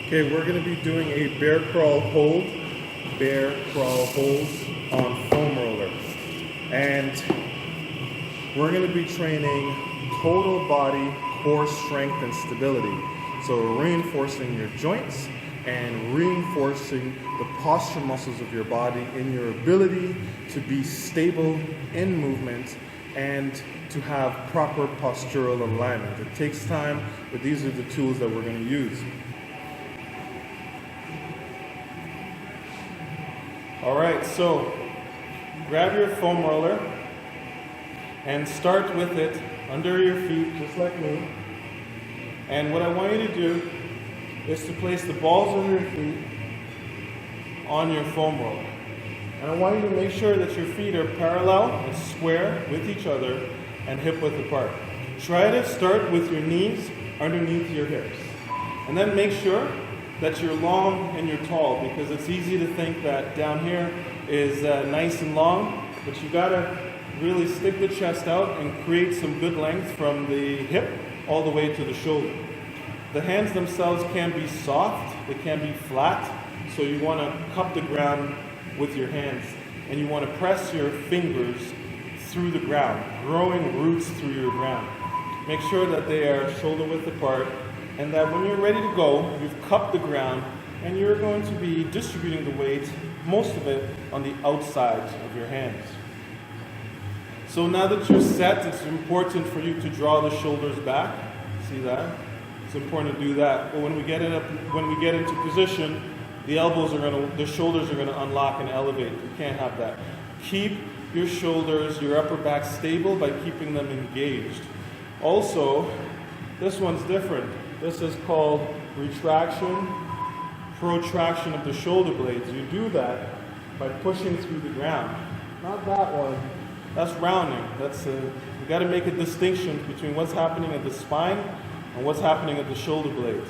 Okay, we're going to be doing a bear crawl hold on foam roller. And we're going to be training total body core strength and stability. So we're reinforcing your joints and reinforcing the posture muscles of your body in your ability to be stable in movement and to have proper postural alignment. It takes time, but these are the tools that we're going to use. All right, so grab your foam roller and start with it under your feet, just like me. And what I want you to do is to place the balls of your feet on your foam roller. And I want you to make sure that your feet are parallel and square with each other and hip width apart. Try to start with your knees underneath your hips. And then make sure that you're long and you're tall, because it's easy to think that down here is nice and long, but you gotta really stick the chest out and create some good length from the hip all the way to the shoulder. The hands themselves can be soft, they can be flat, so you want to cup the ground with your hands and you want to press your fingers through the ground, growing roots through your ground. Make sure that they are shoulder width apart and that when you're ready to go, you've cupped the ground and you're going to be distributing the weight, most of it, on the outside of your hands. So now that you're set, it's important for you to draw the shoulders back. See that? It's important to do that. But when we get into position, the shoulders are going to unlock and elevate. You can't have that. Keep your shoulders, your upper back stable by keeping them engaged. Also, this one's different. This is called retraction, protraction of the shoulder blades. You do that by pushing through the ground. Not that one. That's rounding. You got to make a distinction between what's happening at the spine and what's happening at the shoulder blades.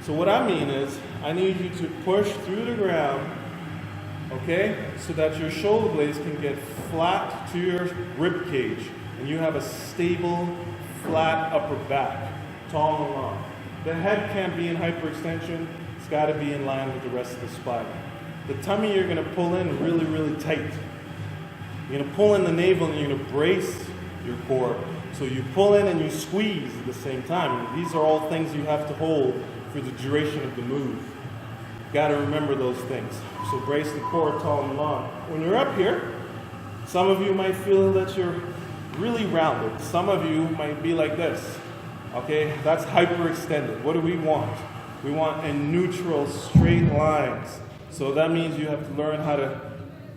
So what I mean is, I need you to push through the ground, okay, so that your shoulder blades can get flat to your rib cage, and you have a stable, flat upper back, tall and long. The head can't be in hyperextension. It's got to be in line with the rest of the spine. The tummy you're going to pull in really, really tight. You're going to pull in the navel and you're going to brace your core. So you pull in and you squeeze at the same time. These are all things you have to hold for the duration of the move. You've got to remember those things. So brace the core tall and long. When you're up here, some of you might feel that you're really rounded. Some of you might be like this. Okay, that's hyperextended. What do we want? We want a neutral, straight lines. So that means you have to learn how to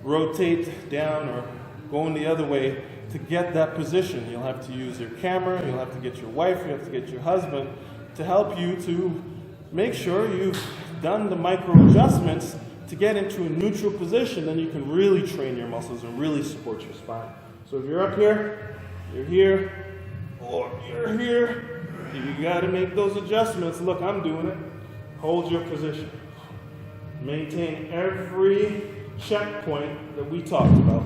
rotate down or go in the other way to get that position. You'll have to use your camera, you'll have to get your wife, you have to get your husband to help you to make sure you've done the micro adjustments to get into a neutral position. Then you can really train your muscles and really support your spine. So if you're up here, you're here, or you're here, you got to make those adjustments. Look, I'm doing it. Hold your position. Maintain every checkpoint that we talked about.